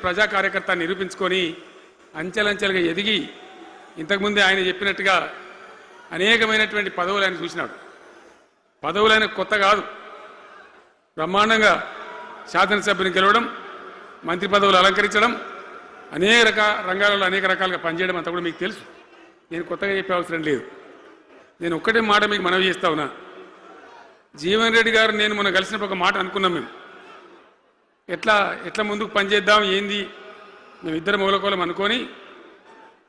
ప్రజా కార్యకర్త నిరూపించుకొని అంచెలంచెలుగా ఎదిగి ఇంతకుముందే ఆయన చెప్పినట్టుగా అనేకమైనటువంటి పదవులు ఆయన చూసినాడు. పదవులు ఆయన కొత్త కాదు. బ్రహ్మాండంగా శాసనసభ్యుని గెలవడం, మంత్రి పదవులు అలంకరించడం, అనేక రంగాలలో అనేక రకాలుగా పనిచేయడం అంతా కూడా మీకు తెలుసు. నేను కొత్తగా చెప్పే అవసరం లేదు. నేను ఒక్కటే మాట మీకు మనవి చేస్తా ఉన్నా. జీవన్ రెడ్డి గారు నేను మొన్న కలిసినప్పుడు ఒక మాట అనుకున్నాం. మేము ఎట్లా ముందుకు పనిచేద్దాం ఏంది, మేము ఇద్దరు మూలకోలం అనుకొని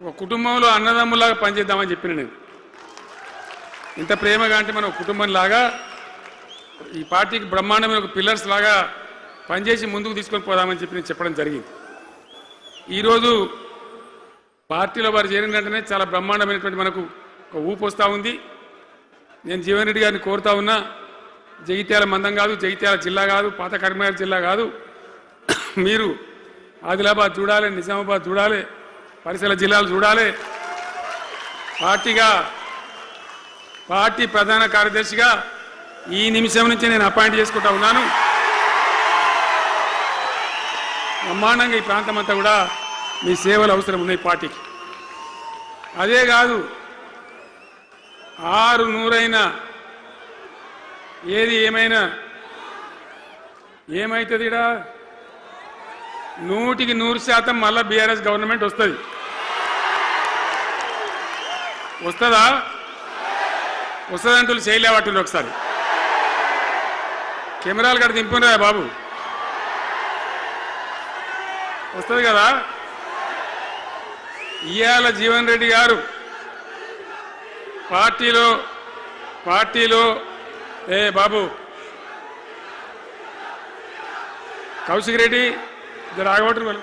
ఒక కుటుంబంలో అన్నదమ్ములాగా పనిచేద్దామని చెప్పిన నేను. ఇంత ప్రేమగా అంటే మనం కుటుంబంలాగా ఈ పార్టీకి బ్రహ్మాండమైన ఒక పిల్లర్స్ లాగా పనిచేసి ముందుకు తీసుకొని పోదామని చెప్పి నేను చెప్పడం జరిగింది. ఈరోజు పార్టీలో వారు చేరిన వెంటనే చాలా బ్రహ్మాండమైనటువంటి మనకు ఒక ఊపు వస్తూ ఉంది. నేను జీవన్ రెడ్డి గారిని కోరుతా ఉన్నా, జగిత్యాల మందం కాదు, జగిత్యాల జిల్లా కాదు, పాత కరీంనగర్ జిల్లా కాదు, మీరు ఆదిలాబాద్ చూడాలి, నిజామాబాద్ చూడాలి, పరిసర జిల్లాలు చూడాలి. పార్టీ ప్రధాన కార్యదర్శిగా ఈ నిమిషం నుంచి నేను అపాయింట్ చేసుకుంటా ఉన్నాను. బ్రహ్మాండంగా ఈ ప్రాంతం అంతా కూడా మీ సేవలు అవసరం ఉన్నాయి పార్టీకి. అదే కాదు, 600 ఏది ఏమైనా ఏమవుతుంది, 100% మళ్ళా బీఆర్ఎస్ గవర్నమెంట్ వస్తుంది. వస్తుందా? వస్తుందంటూ చేయలేవాటులు ఒకసారి కెమెరాలు కడ దింపురా బాబు. వస్తుంది కదా. ఇవాళ జీవన్ రెడ్డి గారు పార్టీలో బాబు కౌశిక్ రెడ్డి ఇద్దరు ఆగబట్టరు వాళ్ళు.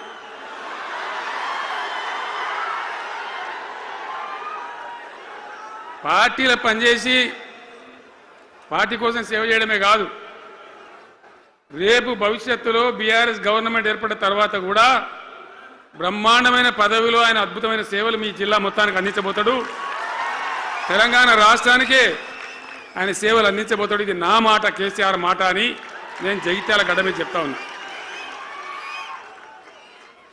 పార్టీలో పనిచేసి పార్టీ కోసం సేవ చేయడమే కాదు, రేపు భవిష్యత్తులో బీఆర్ఎస్ గవర్నమెంట్ ఏర్పడిన తర్వాత కూడా బ్రహ్మాండమైన పదవిలో ఆయన అద్భుతమైన సేవలు మీ జిల్లా మొత్తానికి అందించబోతాడు. తెలంగాణ రాష్ట్రానికే ఆయన సేవలు అందించబోతాడు. ఇది నా మాట, కేసీఆర్ మాట అని నేను జగిత్యాల గడ్డ మీద చెప్తా ఉన్నా.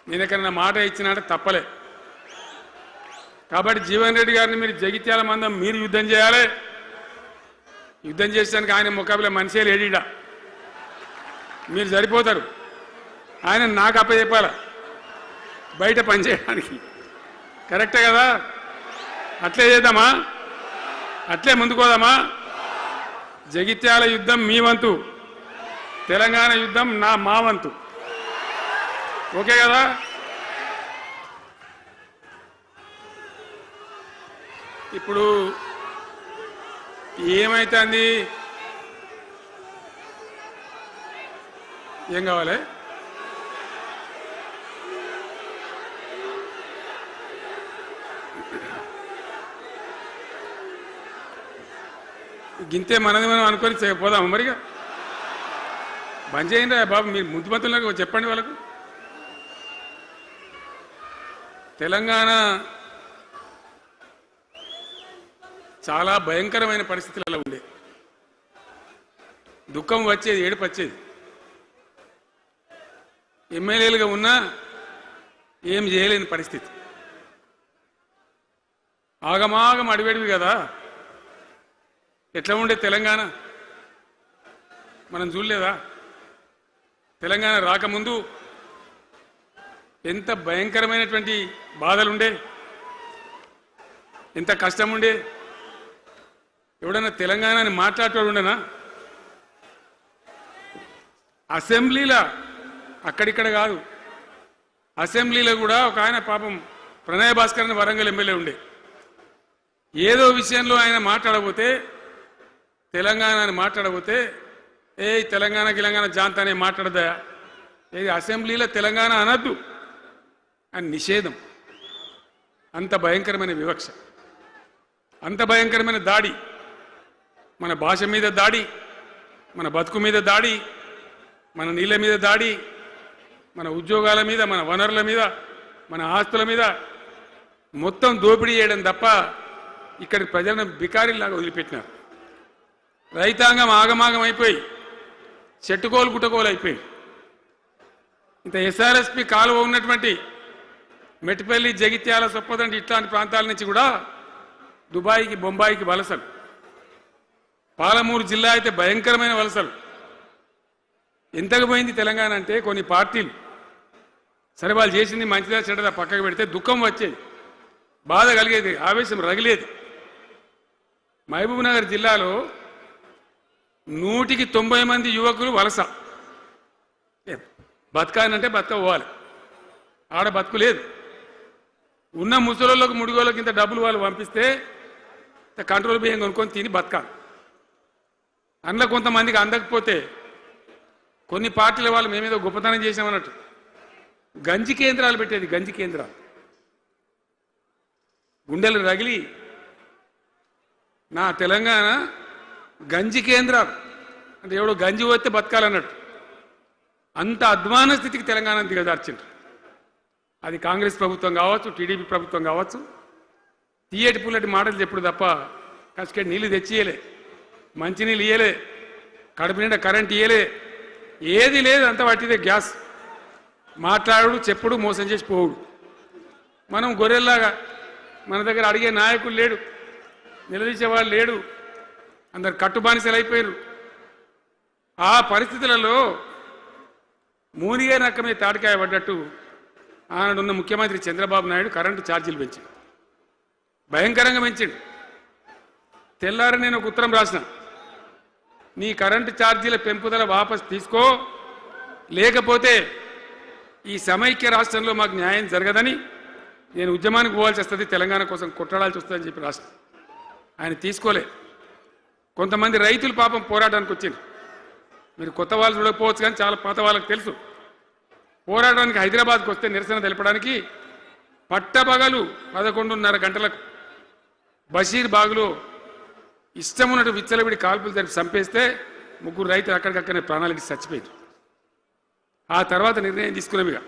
నేను ఎక్కడన్నా మాట ఇచ్చినంటే తప్పలే. కాబట్టి జీవన్ రెడ్డి గారిని మీరు జగిత్యాల మందం మీరు యుద్ధం చేయాలి. యుద్ధం చేసేదానికి ఆయన ముఖాబిలా మనిషే లేడీడా, మీరు సరిపోతారు. ఆయన నాకు అప్పచెప్పాల బయట పనిచేయడానికి. కరెక్టే కదా? అట్లే చేద్దామా? అట్లే ముందుకోదామా? జగిత్యాల యుద్ధం మీ వంతు, తెలంగాణ యుద్ధం మా వంతు. ఓకే కదా? ఇప్పుడు ఏమైతుంది? ఏం కావాలి? గింతే మనది మనం అనుకొని పోదాము. మరిగా బంద్ చేయండి బాబు. మీరు ముద్దుమంతులకు చెప్పండి వాళ్ళకు. తెలంగాణ చాలా భయంకరమైన పరిస్థితులలో ఉండే, దుఃఖం వచ్చేది, ఏడుపు వచ్చేది. ఎమ్మెల్యేలుగా ఉన్నా ఏం చేయలేని పరిస్థితి. ఆగమాగం అడివేడివి కదా. ఎట్లా ఉండే తెలంగాణ మనం చూడలేదా? తెలంగాణ రాకముందు ఎంత భయంకరమైనటువంటి బాధలుండే, ఎంత కష్టం ఉండే. ఎవడన్నా తెలంగాణని మాట్లాడేవాడు ఉండనా? అసెంబ్లీలో, అక్కడిక్కడ కాదు, అసెంబ్లీలో కూడా ఒక ఆయన పాపం ప్రణయ్ భాస్కర్ అని వరంగల్ ఎమ్మెల్యే ఉండే, ఏదో విషయంలో ఆయన మాట్లాడబోతే, తెలంగాణని మాట్లాడబోతే, తెలంగాణ జాంతానే మాట్లాడదా, ఏది అసెంబ్లీలో తెలంగాణ అనద్దు అని నిషేధం. అంత భయంకరమైన వివక్ష, అంత భయంకరమైన దాడి. మన భాష మీద దాడి, మన బతుకు మీద దాడి, మన నీళ్ళ మీద దాడి, మన ఉద్యోగాల మీద, మన వనరుల మీద, మన ఆస్తుల మీద మొత్తం దోపిడీ చేయడం తప్ప ఇక్కడి ప్రజలను బికారీలాగా వదిలిపెట్టినారు. రైతాంగం ఆగమాగం అయిపోయి చెట్టుకోలు గుట్టకోలు అయిపోయి ఇంత ఎస్ఆర్ఎస్పి కాలువ ఉన్నటువంటి మెట్టిపల్లి జగిత్యాల సొప్పదండి ఇట్లాంటి ప్రాంతాల నుంచి కూడా దుబాయ్కి బొంబాయికి వలసలు. పాలమూరు జిల్లా అయితే భయంకరమైన వలసలు. ఎంతకు పోయింది తెలంగాణ అంటే కొన్ని పార్టీలు సరే వాళ్ళు చేసింది మంచిదా చెడ్డదా పక్కకు పెడితే దుఃఖం వచ్చేది, బాధ కలిగేది, ఆవేశం రగిలేది. మహబూబ్ నగర్ జిల్లాలో 190 మంది యువకులు వలస. బతకానంటే బతకపోవాలి, ఆడ బతుకు లేదు. ఉన్న ముసలోళ్ళకు ముడిగోళ్ళకి ఇంత డబ్బులు వాళ్ళు పంపిస్తే కంట్రోల్ బియ్యం కొనుక్కొని తిని బతకాలి. అందులో కొంతమందికి అందకపోతే కొన్ని పార్టీల వాళ్ళు మేమేదో గొప్పతనం చేసామన్నట్టు గంజి కేంద్రాలు పెట్టేది. గంజి కేంద్రాలు గుండెలు రగిలి నా తెలంగాణ గంజి కేంద్రాలు అంటే ఎవడో గంజి పోతే బతకాలన్నట్టు అంత అధ్వాన స్థితికి తెలంగాణ దిగజార్చిండ్రు. అది కాంగ్రెస్ ప్రభుత్వం కావచ్చు, టీడీపీ ప్రభుత్వం కావచ్చు. తీయటి పుల్లటి మాటలు చెప్పుడు తప్ప కసుకెట్టి నీళ్ళు తెచ్చియలే, మంచినీళ్ళు ఇయ్యలే, కడుపు నిండా కరెంట్ ఇయ్యలే, ఏది లేదు. అంత పట్టిదే గ్యాస్. మాట్లాడు, చెప్పుడు, మోసం చేసి పోవుడు. మనం గొర్రెల్లాగా మన దగ్గర అడిగే నాయకులు లేడు, నిలదీసేవాళ్ళు లేడు, అందరు కట్టుబానిసలు అయిపోయారు. ఆ పరిస్థితులలో మూనిగే నక్కమే తాటికాయ పడ్డట్టు ఆనాడున్న ముఖ్యమంత్రి చంద్రబాబు నాయుడు కరెంటు ఛార్జీలు పెంచాడు, భయంకరంగా పెంచాడు. తెల్లారి నేను ఒక ఉత్తరం రాసిన, నీ కరెంటు ఛార్జీల పెంపుదల వాపసు తీసుకో, లేకపోతే ఈ సమైక్య రాష్ట్రంలో మాకు న్యాయం జరగదని నేను ఉద్యమానికి పోవాల్సి వస్తుంది, తెలంగాణ కోసం కొట్లాడాల్సి వస్తుందని చెప్పి రాష్ట్ర ఆయన తీసుకోలే. కొంతమంది రైతులు పాపం పోరాటానికి వచ్చింది. మీరు కొత్త వాళ్ళు చూడకపోవచ్చు కానీ చాలా పాత వాళ్ళకి తెలుసు. పోరాటానికి హైదరాబాద్కి వస్తే నిరసన తెలపడానికి పట్టపగలు 11:30 గంటలకు బషీర్ బాగులో ఇష్టమున్నట్టు విచ్చలవిడి కాల్పులు జరిపి చంపేస్తే 3 రైతులు అక్కడికక్కడనే ప్రాణాలకి చచ్చిపోయారు. ఆ తర్వాత నిర్ణయం తీసుకున్నాం. ఇక